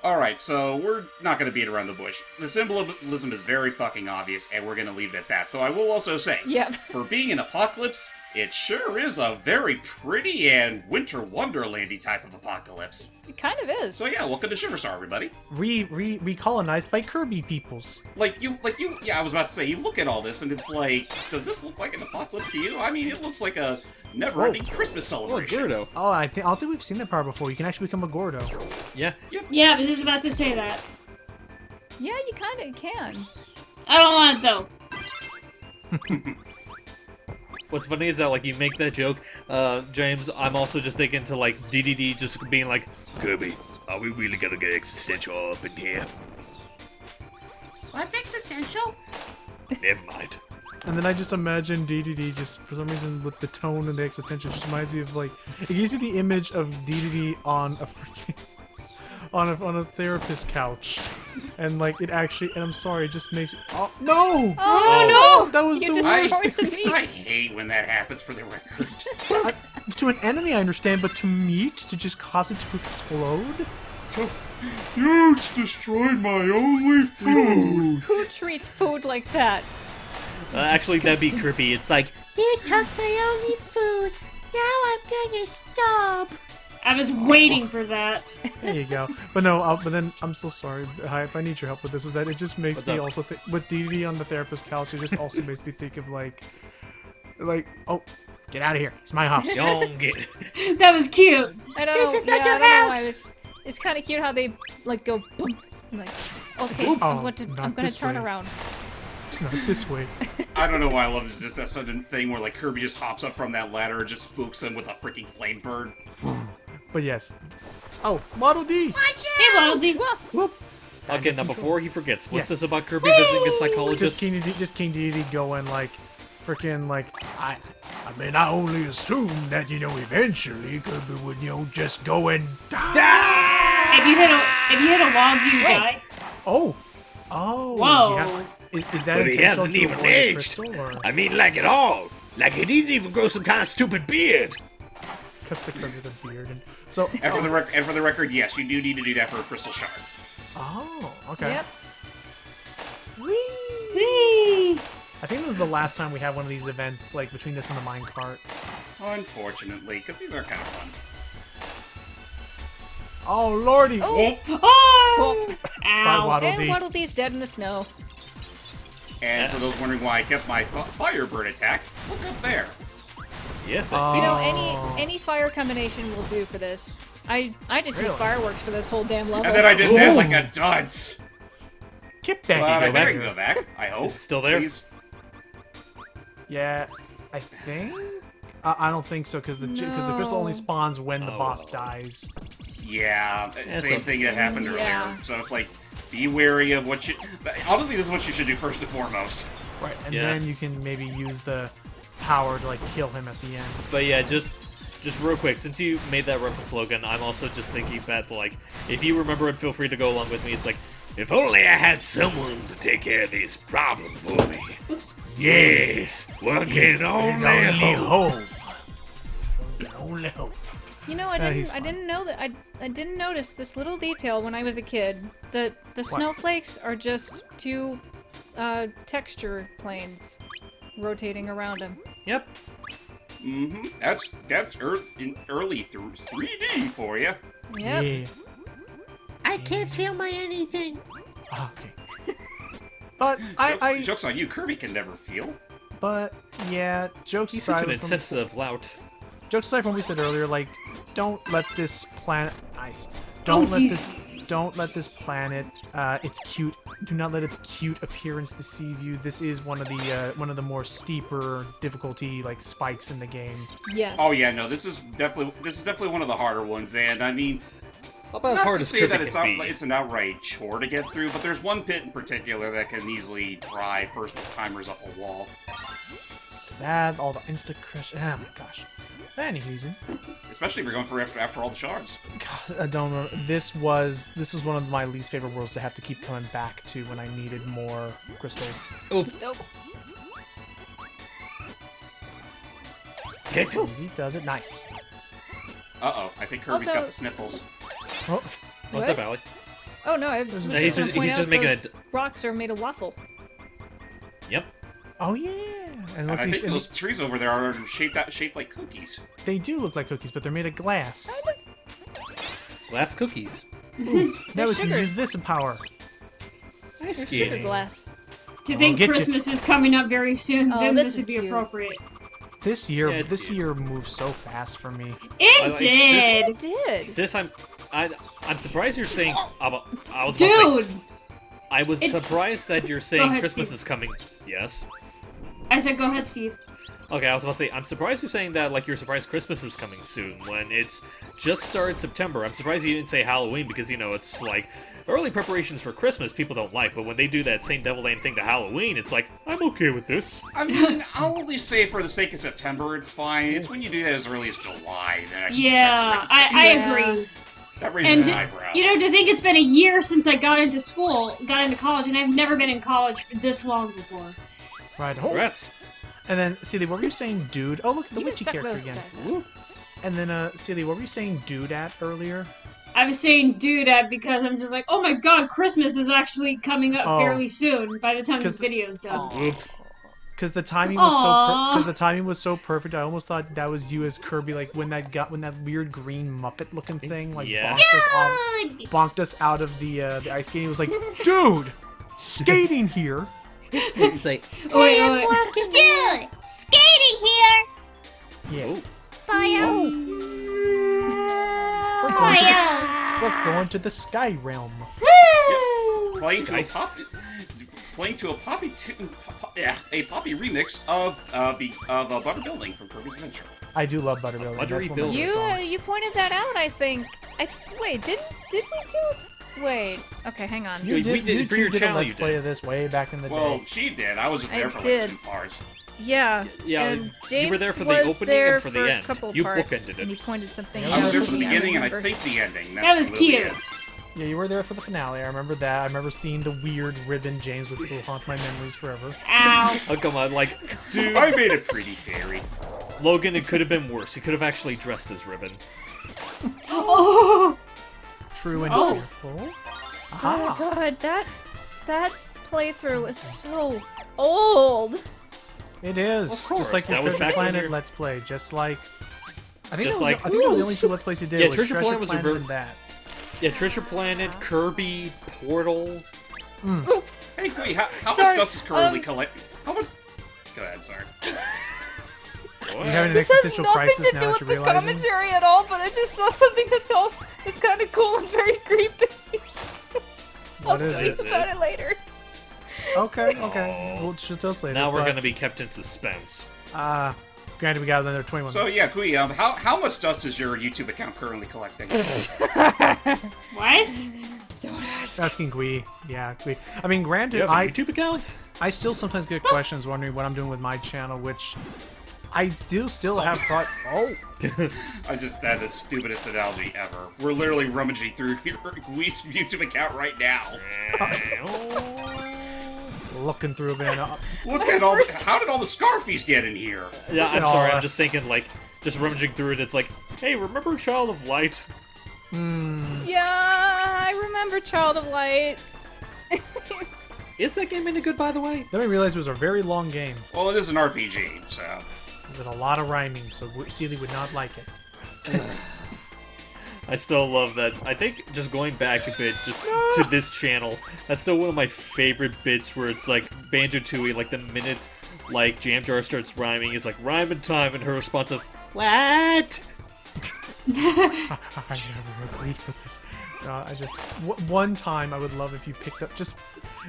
Alright, so we're not going to beat around the bush. The symbolism is very fucking obvious, and we're going to leave it at that. Though I will also say, for being an apocalypse, it sure is a very pretty and winter wonderlandy type of apocalypse. It kind of is. So yeah, welcome to Shiver, everybody. Recolonized by Kirby peoples. Yeah, I was about to say, you look at all this, and it's like, does this look like an apocalypse to you? I mean, it looks like a never-ending Christmas celebration. Oh, Gordo. Oh, I don't think we've seen that power before. You can actually become a Gordo. Yeah. Yeah, I was just about to say that. Yeah, you kind of can. I don't want it, though. What's funny is that, like, you make that joke, James, I'm also just thinking to, like, DDD just being like, Kirby, are we really gonna get existential up in here? What's existential? Never mind. And then I just imagine DDD just, for some reason, with the tone and the existential, just reminds me of, like, it gives me the image of DDD on a freaking, on a therapist couch. And, like, it actually, and I'm sorry, it just makes me, oh, no! Oh, no! That was You the worst destroyed the thing. meat. I hate when that happens, for the record. To an enemy, I understand, but to meat, to just cause it to explode? You destroyed my only food! Who treats food like that? Actually, that'd be Kirby. It's like, You took my only food. Now I'm gonna stop. I was waiting for that. There you go. But no, but then, I'm so sorry, Hype, I need your help with this, is that it just makes What's me up? also think, with DDD on the therapist couch, it just also makes me think of, like, oh, get out of here, it's my house. don't get That was cute. I know. This is not your I don't know house. why it's kind of cute how they like go boom. Like, okay, Oh, I'm going not to this turn way. around. Not this way. I don't know why I love this. Just that sudden thing where, like, Kirby just hops up from that ladder and just spooks him with a freaking flame bird. But yes. Oh, Model D! Hey, Waldy. Whoop! Okay, now before he forgets, what's Yes. this about Kirby visiting a psychologist? Just King DDD going, like, freaking, like, I mean, I only assume that, eventually Kirby would, just go and die! If you hit a log, do you die? Oh! Whoa. Yeah. Is that But he intentional hasn't to even avoid a aged. crystal, or I mean, like at all. Like he didn't even grow some kind of stupid beard. because the Kirby with a beard? And so, And for the record, yes, you do need to do that for a crystal shard. oh, okay. Yep. Whee! I think this is the last time we have one of these events, like, between this and the minecart. Unfortunately, because these are kind of fun. Oh, lordy! Oh, Oh! Bye, Ow. Waddle and Dee. Waddle Dee's dead in the snow. And for those wondering why I kept my Firebird attack, look up there. Yes, Oh. I see. You know, any fire combination will do for this. I just use Really? fireworks for this whole damn level. And then I did that like a dunce. Kip that. But I go think I back. can go back, I hope. Is it still there? Please. Yeah, I think. I don't think so because the crystal only No. spawns when the Oh, boss well. dies. Yeah, That's same a- thing that happened Yeah. earlier. So it's like, be wary of what you... Honestly, this is what you should do first and foremost. Right, and Yeah. then you can maybe use the power to like kill him at the end. But yeah, just real quick, since you made that reference, Logan, I'm also just thinking that, like, if you remember it, feel free to go along with me. It's like, if only I had someone to take care of this problem for me. Yes, one can only hope. One can only hope. You know, he's I didn't know that. I didn't notice this little detail when I was a kid. The snowflakes are just two texture planes rotating around him. Yep. Mm-hmm. That's early through 3D for you. Yep. Yeah. I can't feel my anything. Okay. But I Joke's on you, Kirby can never feel. but yeah, jokes He's such aside an insensitive lout. jokes aside from what we said earlier, like, don't let this planet nice. Don't let this planet its cute do not let its cute appearance deceive you. This is one of the more steeper difficulty like spikes in the game. Yes. Oh yeah, no, this is definitely one of the harder ones, and I mean, How about as not hard to as say Kirby that can be? it's an outright chore to get through, but there's one pit in particular that can easily drive first timers up a wall. It's that all the insta crush. Oh my gosh. Anywho, Especially if you're going for after all the shards. God, I don't know. This was one of my least favorite worlds to have to keep coming back to when I needed more crystals. Oh, Nope. get to. Easy does it. Nice. Uh-oh, I think Kirby's got Also- the sniffles. Oh, What's up, Allie? Oh no, I was He's just gonna just point out making those rocks are made of waffle. Yep. Oh yeah. And I think those trees over there are shaped like cookies. They do look like cookies, but they're made of glass. Glass cookies. Now we sugar. can use this in power. Nice They're sugar game. glass. Do you think get you. Christmas is coming up very soon? Oh, Then this this is would be cute. appropriate. This year, Yeah, it's this cute. year moves so fast for me. It like did! It did. Sis, I'm surprised you're saying. I was about to say, Dude! I was surprised that you're saying ahead, Christmas Steve. is coming. Yes. I said, go ahead, Steve. Okay, I was about to say, I'm surprised you're saying that, like, you're surprised Christmas is coming soon, when it's just started September. I'm surprised you didn't say Halloween, because, you know, it's, like, early preparations for Christmas people don't like, but when they do that same devil name thing to Halloween, it's like, I'm okay with this. I mean, I'll only say for the sake of September, it's fine. It's when you do that as early as July that I should Yeah, I agree. That raises And, an eyebrow. you know, to think it's been a year since I got into college, and I've never been in college for this long before. Right. Congrats. And then, Celie, what were you saying, dude? Oh, look at the You can witchy suck character those again. guys up. And then, Celie, what were you saying, dude, at earlier? I was saying dude because I'm just like, oh my god, Christmas is actually coming up Oh. fairly soon by the time this 'Cause- video's done. Oop. Because the timing was Aww. because the timing was so perfect. I almost thought that was you as Kirby, like when that weird green Muppet looking thing, like Yeah. bonked us out of the ice skating. It was like, dude, skating here. It's like, Wait. Dude, skating here. Yeah. Bio. We're going to the Sky Realm. Playing to Nice. a poppy remix of Butter Building from Kirby's Adventure. I do love Buttermilk. Buttery That's one of my You favorite songs. you pointed that out, I think. Wait, did we do? Wait. Okay, hang on. You We did, did- you for two your did a channel, let's you play did. of this way back in the Well, day. she did. I was just there I for did. like 2 parts. Yeah. Yeah, and you James were there for the was opening there and for the end. A couple You parts, bookended it. And he pointed something Yeah, I was out there to for the me, I beginning and I remember. think the ending. That's That was really cute. it. Yeah, you were there for the finale. I remember that. I remember seeing the weird ribbon James, which will haunt my memories forever. Ow. oh, come on, like, dude, I made a pretty fairy. Logan, it could have been worse. He could have actually dressed as Ribbon. Oh. True and Oh. fearful. Oh Aha. god, that playthrough was so old. It is. Of course, Just like the that was Treasure back when Planet you're- Let's Play. Just like... I think, Just that was, like- I think that was the only 2 Let's Plays you did. Yeah, was Treasure Planet was a Planet ver- and that. Yeah, Treasure Planet, Kirby, Portal. Hey, wait, how much Sorry, dust is currently collecting? How much? Go ahead, sorry. You're having an This has existential nothing crisis to now do that with you're the realizing. commentary at all, but I just saw something that's kind of cool and very creepy. What I'll is tell it? you about it later. Okay. We'll just tell us later. Now we're but, going to be kept in suspense. Granted, we got another 21 So yeah, Kui, how much dust is your YouTube account currently collecting? What? Asking Gui. Yeah, Gui. I mean, Do granted, you have a YouTube account? I still sometimes get questions wondering what I'm doing with my channel, which I do still have thought. Oh, I just had the stupidest analogy ever. We're literally rummaging through your Kui's YouTube account right now. looking through a bit. Look at all the, how did all the Scarfies get in here? Yeah, I'm at all sorry. I'm us. just thinking, like, just rummaging through it. It's like, hey, remember Child of Light? Yeah, I remember Child of Light. Is that game any good, by the way? Then we realized it was a very long game Well, it is an RPG, so. with a lot of rhyming, so Seeley would not like it. I still love that. I think just going back a bit, just to this channel, that's still one of my favorite bits where it's like Banjo-Tooie, like the minute like Jam Jar starts rhyming, is like rhyming time, and her response of what? I never agreed with this. I just one time I would love if you picked up just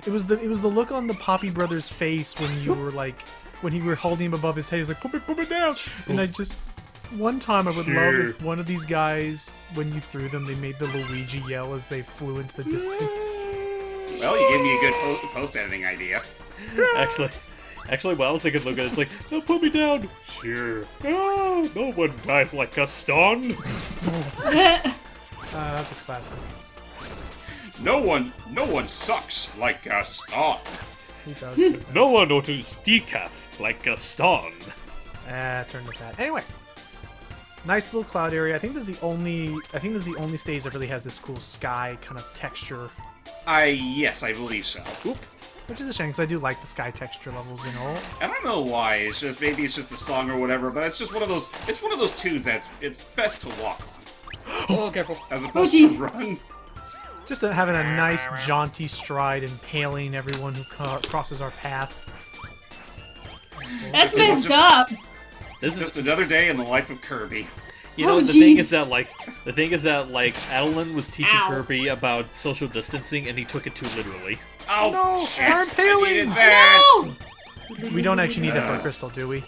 it was the look on the Poppy Brothers' face when you were like when he were holding him above his head. He was like put it down, and I just one time I would love if one of these guys when you threw them they made the Luigi yell as they flew into the distance. Well, you gave me a good post-editing idea. Actually, well, I was taking a look at it. It's like, no, put me down. Sure. Oh, no one dies like Gaston. That's a classic. No one sucks like Gaston. He does. No one orders decaf like Gaston. Turn to that. Anyway, nice little cloud area. I think this is the only stage that really has this cool sky kind of texture Yes, I believe so. Which is a shame, because I do like the sky texture levels, you know. I don't know why. It's just maybe it's just the song or whatever, but it's just one of those. It's one of those tunes that's it's best to walk on. Oh, careful. As opposed to run. Just having a nice jaunty stride, impaling everyone who crosses our path. That's messed up. This is Just another day in the life of Kirby. You know, the thing is that, like, Adeline was teaching Ow. Kirby about social distancing, and he took it too literally. Oh, No, shit. we're impaling! I needed that. No! We don't actually need that for a crystal, do we?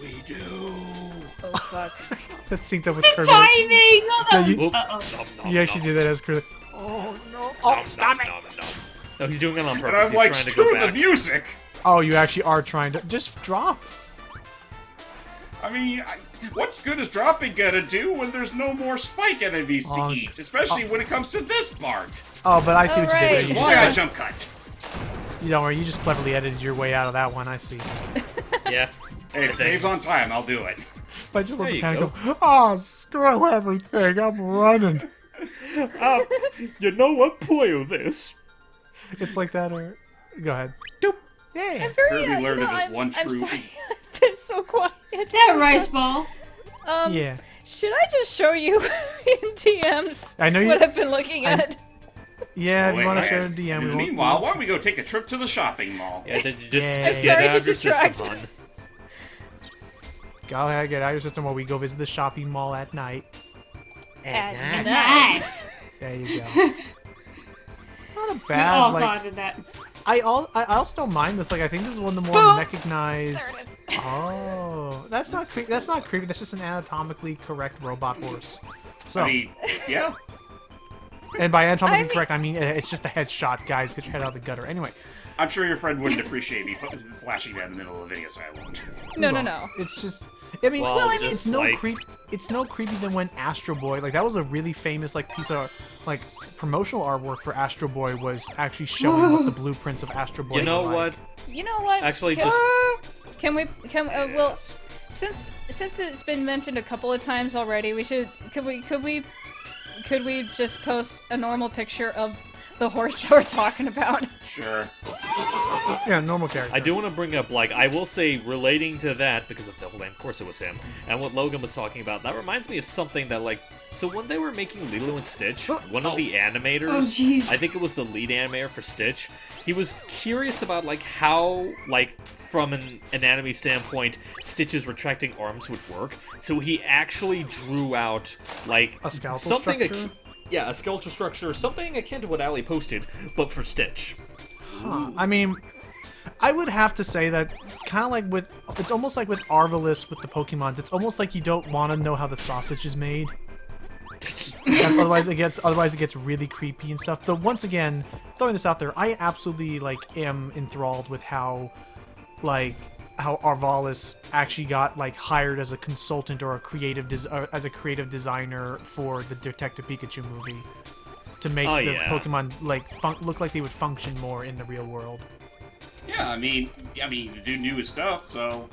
We do. Oh fuck. That's synced up with The Kirby. timing! Oh, that was... you- Uh-oh. You actually do that as Kirby. Oh, no. Oh, stop it! No, he's doing it on And purpose. I'm He's like, trying to screw go the back. music. Oh, you actually are trying to... Just drop. I mean, what good is dropping gonna do when there's no more spike enemies to eat? Especially when it comes to this part. Oh, but I see what you Alright. did Which there. is You why I just, jump cut. you don't worry, you just cleverly edited your way out of that one, I see. Yeah. Hey, if it saves on time, I'll do it. But I just let There the you kind go. go, oh, screw everything, I'm running. You know what? Play this. It's like that, or... Go ahead. Doop. Yeah. Very, Kirby learned you of know, his one I'm true- sorry. I've been so quiet. That rice ball. Yeah. Should I just show you in DMs I know you... what I've been looking at? Yeah, if Wait, you want to wait, share a DM, we won't... Meanwhile, why don't we go take a trip to the shopping mall? Yeah, just Yeah. get I'm sorry out to of your system, detract. hon. Go ahead, get out of your system while we go visit the shopping mall at night. At Nice. There you go. Not a We bad, all like... thought of that. I also don't mind this. Like, I think this is one of the more Boom! recognized. Oh, that's not creepy. That's not creepy. That's just an anatomically correct robot horse. So, I mean, yeah. and by anatomically I mean- correct, I mean it's just a headshot, guys. Get your head out of the gutter. Anyway, I'm sure your friend wouldn't appreciate me flashing that in the middle of a video, so I won't. No. it's just. I mean, Well, I mean, it's just no like, creep. It's no creepy than when Astro Boy, like that was a really famous like piece of like promotional artwork for Astro Boy, was actually showing what the blueprints of Astro Boy. you know were what? like. You know what? Actually, can, just can well, since it's been mentioned a couple of times already, could we just post a normal picture of the horse that we're talking about? Sure. Yeah, normal character. I do want to bring up, like, I will say, relating to that, because of Devil Land, of course it was him, and what Logan was talking about, that reminds me of something that, like, so when they were making Lilo and Stitch, one of the animators, Oh, jeez. I think it was the lead animator for Stitch, he was curious about, like, how, like, from an anatomy standpoint, Stitch's retracting arms would work, so he actually drew out, like, A skeletal something structure? yeah, a skeletal structure, something akin to what Ali posted, but for Stitch. Huh. I mean, I would have to say that kind of like with, it's almost like with Arvalus with the Pokemons. It's almost like you don't want to know how the sausage is made. otherwise it gets really creepy and stuff. Though once again, throwing this out there, I absolutely like am enthralled with how Arvalus actually got like hired as a consultant or a creative as a creative designer for the Detective Pikachu movie to make the Pokemon like look like they would function more in the real world. Yeah, I mean, the dude knew his stuff, so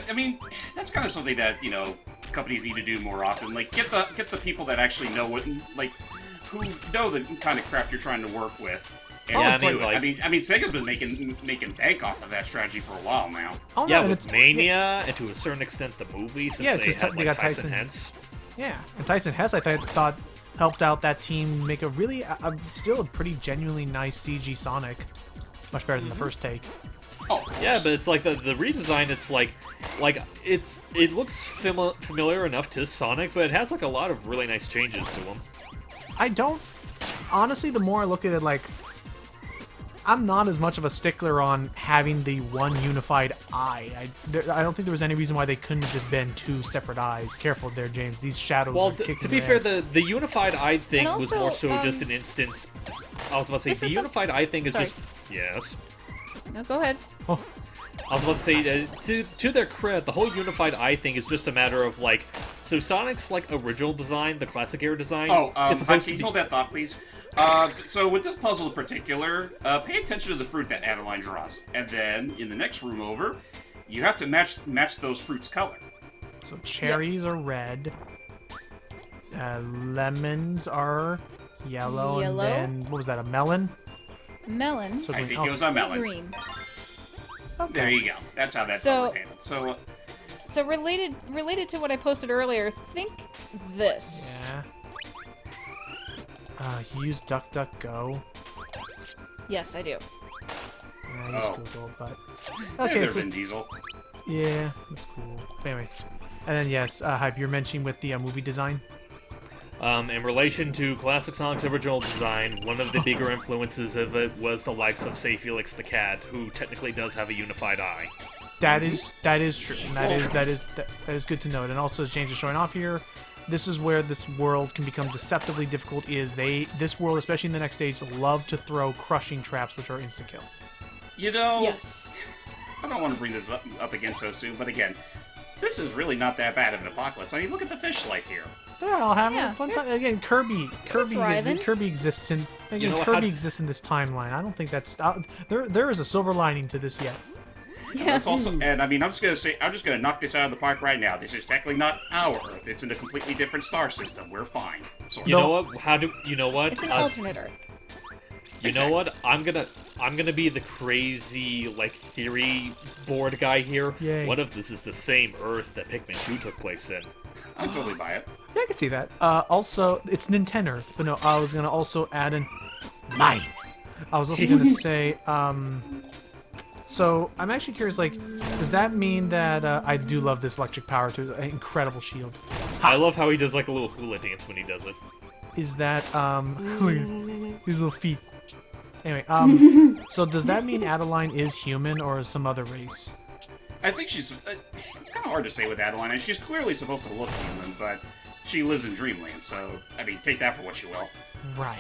I mean, that's kind of something that companies need to do more often. Like, get the people that actually know what, like, who know the kind of craft you're trying to work with. And Yeah, do I it. mean, I mean, Sega's been making bank off of that strategy for a while now. Oh, Yeah, no, with Mania, and to a certain extent the movie, since Yeah, they 'cause had they like, got Tyson Tyson. Hence. Yeah, and Tyson Hess, I thought helped out that team make a really, still a pretty genuinely nice CG Sonic. Much better than the first take. Oh, of course. Yeah, but it's like the redesign. It's like it looks familiar enough to Sonic, but it has like a lot of really nice changes to him. I don't, honestly, the more I look at it, like, I'm not as much of a stickler on having the one unified eye. I don't think there was any reason why they couldn't have just been two separate eyes. Careful there, James. These shadows Well, are kicking to be their fair, ass. the unified eye thing And was also, more so just an instance. I was about to say this the is unified eye thing is sorry. just yes. No, go ahead. Oh, I was about to say, to their credit, the whole unified eye thing is just a matter of, like, so Sonic's, like, original design, the classic era design, it's supposed can to you hold that thought, please? So with this puzzle in particular, pay attention to the fruit that Adeline draws. And then, in the next room over, you have to match those fruits' color. so cherries Yes. are red. Lemons are yellow, Yellow? and then, what was that, a melon? melon. So I green. think Oh, it was on melon. Green. okay. There you go. That's how that So- puzzle's handled. So related to what I posted earlier, think this. Yeah. You use DuckDuckGo. Yes, I do. Yeah, I Oh. use Google, but Okay, okay. there's So Vin Diesel. yeah, that's cool. Anyway, and then yes, Hype, you're mentioning with the movie design. In relation to classic Sonic's original design, one of the bigger influences of it was the likes of, say, Felix the Cat, who technically does have a unified eye. That is true. And that is good to note. And also, as James is showing off here, this is where this world can become deceptively difficult. This world, especially in the next stage, love to throw crushing traps, which are insta kill. You know, Yes. I don't want to bring this up again so soon, but again, this is really not that bad of an apocalypse. I mean, look at the fish life here. Yeah, I'll have Yeah, a fun time. Again, Kirby thriving. exists in You know, Kirby exists in this timeline. I don't think that's there is a silver lining to this yet. Yeah. That's also, and I mean, I'm just gonna knock this out of the park right now. This is technically not our Earth. It's in a completely different star system. We're fine. Sort You of. know what? You know what? It's an alternate Earth. You know what? I'm gonna be the crazy theory board guy here. Yay. What if this is the same Earth that Pikmin 2 took place in? I'd totally buy it. Yeah, I can see that. Also, it's Nintendo Earth, but no, I was gonna also add in mine. I was also gonna say, so I'm actually curious, does that mean that I do love this electric power to an incredible shield? I love how he does a little hula dance when he does it. Is that look at these little feet. Anyway, so does that mean Adeline is human or is some other race? I think she's. It's kind of hard to say with Adeline. She's clearly supposed to look human, but she lives in Dreamland, so I mean, take that for what you will. Right.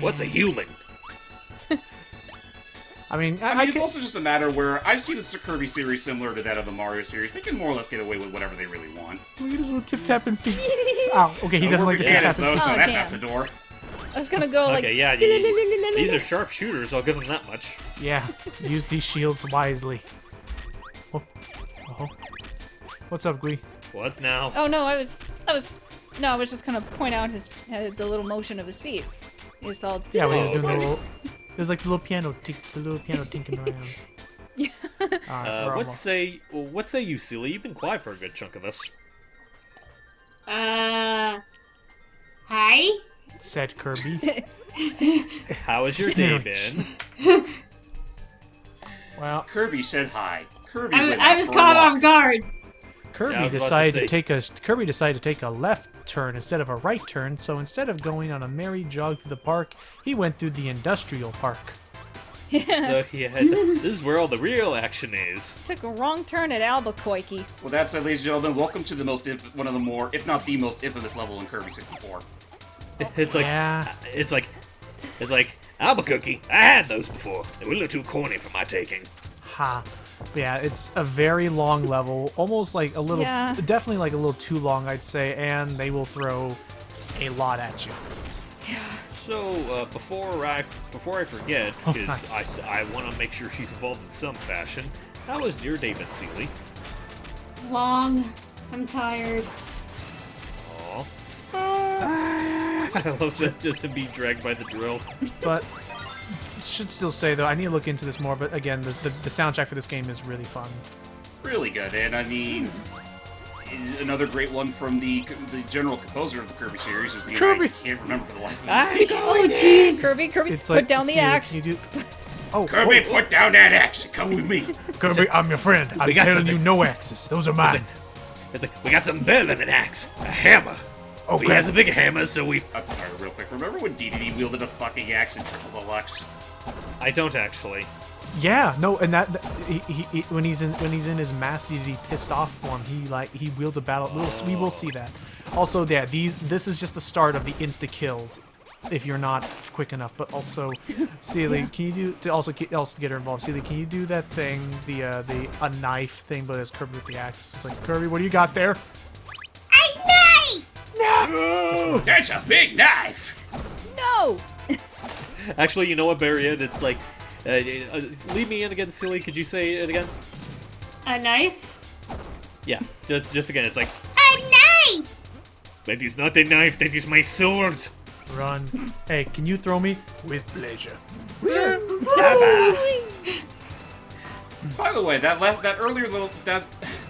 What's a human? I mean, I mean, it's could- also just a matter where I've seen the Kirby series similar to that of the Mario series. They can more or less get away with whatever they really want. Look at his little tip-tapping feet. Oh, okay, he doesn't like the Cannons, tip-tapping though, feet. so Oh, that's damn. out the door. I was gonna go Okay, yeah, these are sharp shooters. I'll give them that much. Yeah, use these shields wisely. Oh. What's up, Gui? What's now? Oh no, I was just gonna point out the little motion of his feet. It's all Yeah, when he was doing the okay. little... It was like the little piano tinking around. Yeah. Alright, What say you, Sealy? You've been quiet for a good chunk of this. Hi? said Kirby. How has your day Sandwich. been? Well, Kirby said hi. Kirby I went was out for a caught walk. off guard. Kirby Yeah, I was about to decided say- to take a left turn instead of a right turn, so instead of going on a merry jog through the park, he went through the industrial park. So he had to, this is where all the real action is. Took a wrong turn at Albuquerque. Well, that said, ladies and gentlemen, welcome to the one of the more, if not the most infamous level in Kirby 64. It's like, Yeah. it's like Albuquerque. I had those before. They were a little too corny for my taking. Ha. Yeah, it's a very long level, almost like a little, Yeah. definitely like a little too long, I'd say, and they will throw a lot at you. So before I forget, Oh, because nice. I want to make sure she's involved in some fashion. How was your day, Ben Seeley? Long. I'm tired. Aw. I love that just to be dragged by the drill. But should still say though, I need to look into this more. But again, the soundtrack for this game is really fun. Really good, and I mean, another great one from the general composer of the Kirby series is Kirby! I can't remember for the life of me. Oh, jeez. Kirby, It's put like down the see, axe. can you do- Oh, Kirby, oh, put down that axe and come with me. Kirby, I'm your friend. I'm got telling you, something. no axes. Those are mine. It's like, we got something better than an axe. A hammer. Oh, He has a big hammer, so we... I'm sorry, real quick. Remember when DDD wielded a fucking axe in Triple Deluxe? I don't actually. Yeah, no, and that he when he's in his mask DDD pissed off form, he wields a battle. We will see that. Also, yeah, this is just the start of the insta kills, if you're not quick enough. But also, Celie, can you do to get her involved? Celie, can you do that thing, the a knife thing, but as Kirby with the axe? It's like, Kirby, what do you got there? Oh, that's a big knife! No! Actually, you know what, Barry? It's like, leave me in again, Seeley. Could you say it again? A knife? Yeah, just again. It's like, A knife! that is not a knife. That is my sword. Run. Hey, can you throw me? With pleasure. By the way, that earlier little that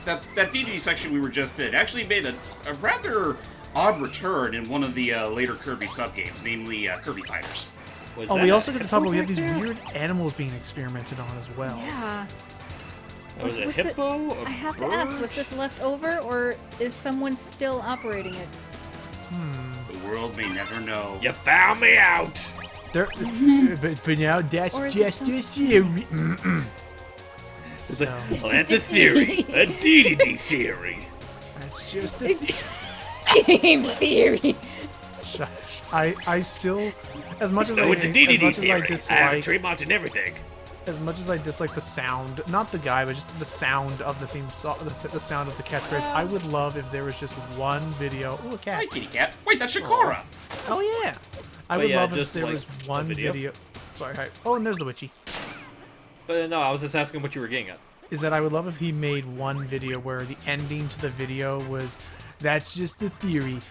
DD section we were just in actually made a rather odd return in one of the later Kirby subgames, namely Kirby Fighters. Oh, we also get to talk about we have these weird animals being experimented on as well. Yeah. Was it a hippo? I have to ask, was this left over, or is someone still operating it? The world may never know. You found me out! There, but for now, that's Or is just it a theory. Well, that's a theory. A DDD theory. That's just a theory. Game theory. I still, as much as No, it's a DDD theory. I have a dislike, trademark and everything. as much as I dislike the sound, not the guy, but just the sound of the theme song, the sound of the catchphrase, I would love if there was just one video. Ooh, a cat. Hi, kitty cat. Wait, that's Shakara. Oh yeah. I But would yeah, love if just there like was a one video. video. Sorry, hi. Oh, and there's the witchy. But no, I was just asking what you were getting at. Is that I would love if he made one video where the ending to the video was, "That's just a theory."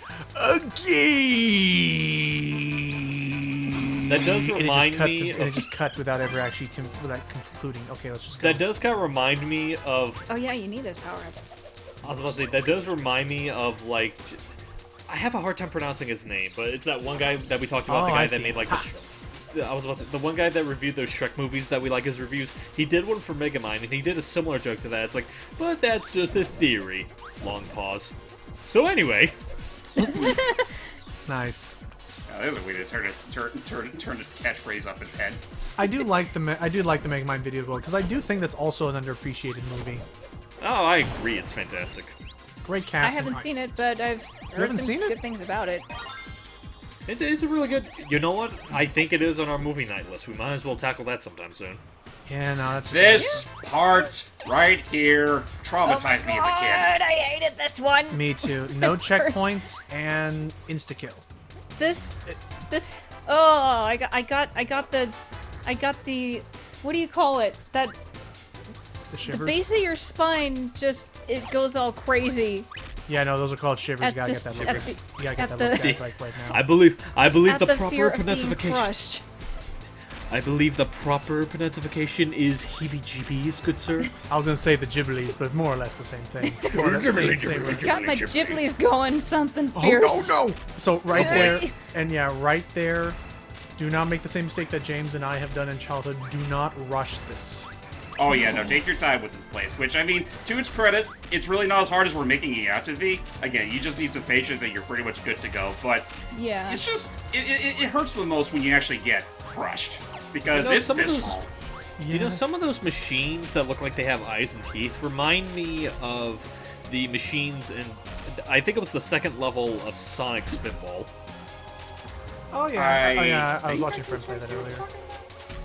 Again. That does remind me and it just cut without ever actually without concluding. Okay, let's just go. That does kind of remind me of. Oh yeah, you need this power up. I was about to say that does remind me of like. I have a hard time pronouncing his name, but it's that one guy that we talked about. Oh, The guy I that see. made like the. I was about to, the one guy that reviewed those Shrek movies that we like his reviews. He did one for Megamind, and he did a similar joke to that. It's like, but that's just a theory. Long pause. So anyway. Nice. Now, there's a way to turn its catchphrase up its head. I do like the Megamind video as well because I do think that's also an underappreciated movie. Oh, I agree. It's fantastic. Great I casting. haven't seen it, but I've heard haven't some seen it? good things about it. It's a really good. You know what? I think it is on our movie night list. We might as well tackle that sometime soon. Yeah, no, that's This part right here traumatized me as a kid. I hated this one. Me too. No checkpoints and insta kill. This. Oh, I got the. What do you call it? That The the shivers. base of your spine just it goes all crazy. Yeah, no, those are called shivers. You At gotta this- get that look. at You the- gotta get at that the- look, guys, like right now. I believe At the the proper fear of being pronunciation. crushed. I believe the proper pronunciation is heebie-jeebies, good sir. I was gonna say the Ghiblies, but more or less the same thing. More or less same word. Got my Ghiblies going something Oh fierce. no, no! So right Oh, there, boy. and yeah, right there. Do not make the same mistake that James and I have done in childhood. Do not rush this. Oh yeah, no, take your time with this place. Which, I mean, to its credit, it's really not as hard as we're making it out to be. Again, you just need some patience and you're pretty much good to go. But Yeah. it's just, it hurts the most when you actually get crushed. Because You know, it's some of those- visceral. You know, some of those machines that look like they have eyes and teeth remind me of the machines in. I think it was the second level of Sonic Spinball. Oh yeah, I was think watching I friends play can that see what earlier. you're talking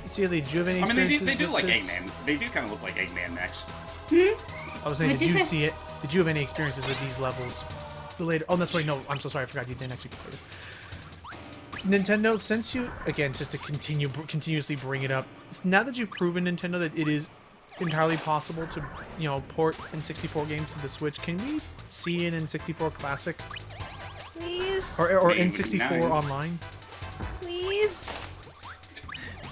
See, they do have any I mean, experiences they do with like this? Eggman. They do kind of look like Eggman mechs. I was saying, What'd did you you say? see it? Did you have any experiences with these levels? The later. Oh, that's right. No, I'm so sorry. I forgot you didn't actually play this. Nintendo, since you again, just to continuously bring it up. Now that you've proven Nintendo that it is entirely possible to, port N64 games to the Switch, can we see it in 64 Classic Please. or It would be N64 nice. online? Please.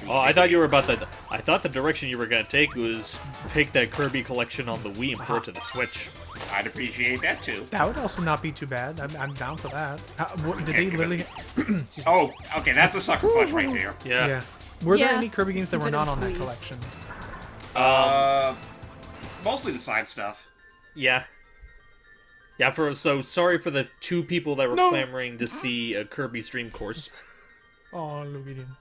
Oh, I thought you were about the. I thought the direction you were gonna take was take that Kirby collection on the Wii and port it to the Switch. I'd appreciate that too. That would also not be too bad. I'm down for that. Did they literally? Oh, okay, that's a sucker punch right there. Yeah. Were there Yeah, any Kirby games it's that a were bit of not a on that squeeze. collection? Mostly the side stuff. Yeah. Yeah. So sorry for the two people that were No. clamoring to see a Kirby Stream Course. Oh, look at him.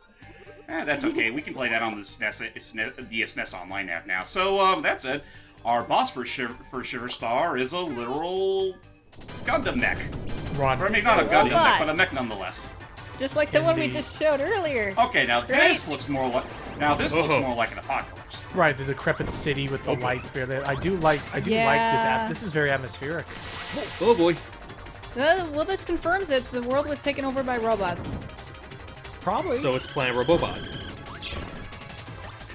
That's okay. We can play that on the SNES Online app now. So, that's it. Our boss for Shiver Star is a literal Gundam mech. Rod. Or, I mean, not a Gundam mech, robot. but a mech nonetheless. Just like the one we Indeed. just showed earlier. Okay, now this Right. looks more like an apocalypse. Right, the decrepit city with the lights there. I do like this Yeah. app. This is very atmospheric. Oh boy. Well, this confirms it. The world was taken over by robots. Probably. So it's Planet Robobot.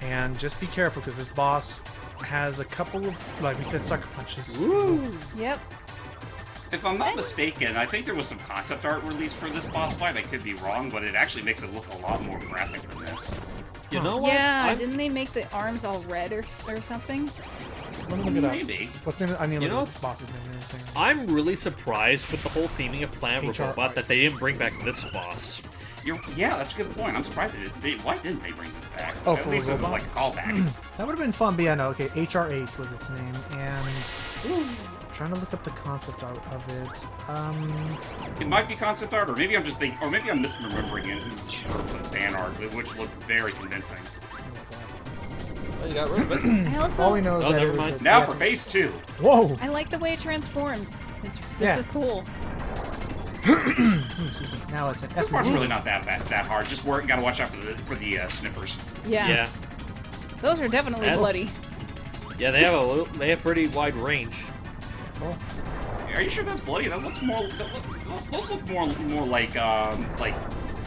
And just be careful because this boss has a couple of, like we said, sucker punches. Woo. Yep. If I'm not mistaken, I think there was some concept art released for this boss fight. I could be wrong, but it actually makes it look a lot more graphic than this. You know what? Yeah, didn't they make the arms all red or something? Let me look it up. Maybe. What's the name? I mean, You look know- at this boss's name. I'm really surprised with the whole theming of Planet HR. Robot that they didn't bring back this boss. Yeah, that's a good point. I'm surprised why didn't they bring this back? Oh, At for least this is Robot? like a callback. That would have been fun, but yeah, no, okay, HRH was its name, and trying to look up the concept art of it. It might be concept art, or maybe I'm just thinking, or maybe I'm misremembering it for some fan art, which looked very convincing. Oh, you got rid of it. I also All we know is Oh, that never it was mind. Now for phase 2. Whoa! I like the way it transforms. Yeah. This is cool. Excuse me. Now it's This part's really not that hard. Just gotta watch out for the snippers. Yeah. Yeah. Those are definitely And- bloody. Yeah, they have pretty wide range. Oh. Are you sure that's bloody? That looks more. Those look more like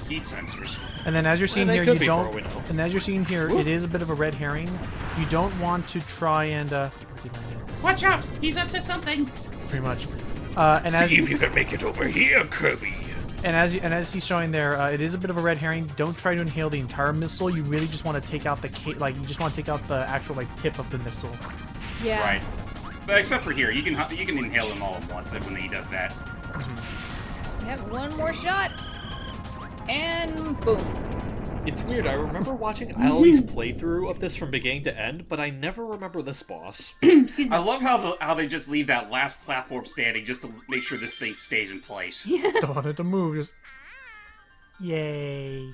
heat sensors. And then as you're seeing they here, could you be, for all don't. we know. And as you're seeing here, it is a bit of a red herring. You don't want to try and. Where's he going? Watch out! He's up to something. Pretty much. And as See if you can make it over here, Kirby. and as he's showing there, it is a bit of a red herring. Don't try to inhale the entire missile. You really just want to take out the you just want to take out the actual tip of the missile. Yeah. Right. But except for here, you can inhale them all at once when he does that. Yep, one more shot. And boom. It's weird, I remember watching Ali's playthrough of this from beginning to end, but I never remember this boss. Excuse me. I love how they just leave that last platform standing just to make sure this thing stays in place. Don't want it to move. Just. Yay!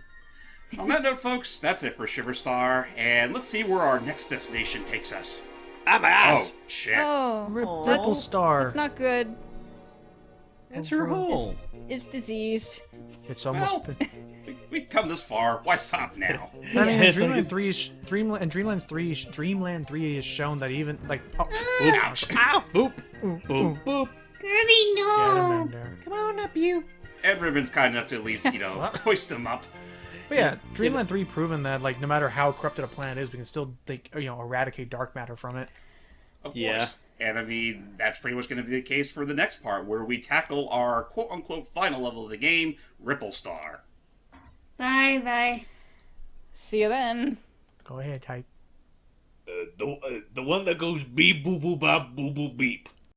On that note, folks, that's it for Shiver Star, and let's see where our next destination takes us. Ah, my ass! Oh shit! Oh, Ripple Star. that's not good. It's your home. It's diseased. It's almost. Well, we've come this far. Why stop now? I mean, Yeah, it's Dreamland like- 3 is Dreamland 3 is shown that even Ouch! Ow! Boop! ooh, Boop! Boop! Kirby, get him no! in there. Come on up, you. Ed Ribbon's kind enough to at least, hoist them up. But yeah, Dreamland 3 proven that no matter how corrupted a planet is, we can still eradicate dark matter from it. Of Yeah. course. And I mean, that's pretty much going to be the case for the next part, where we tackle our quote-unquote final level of the game, Ripple Star. Bye. See you then. Go ahead, type. The one that goes beep boop boop bop boop boop beep.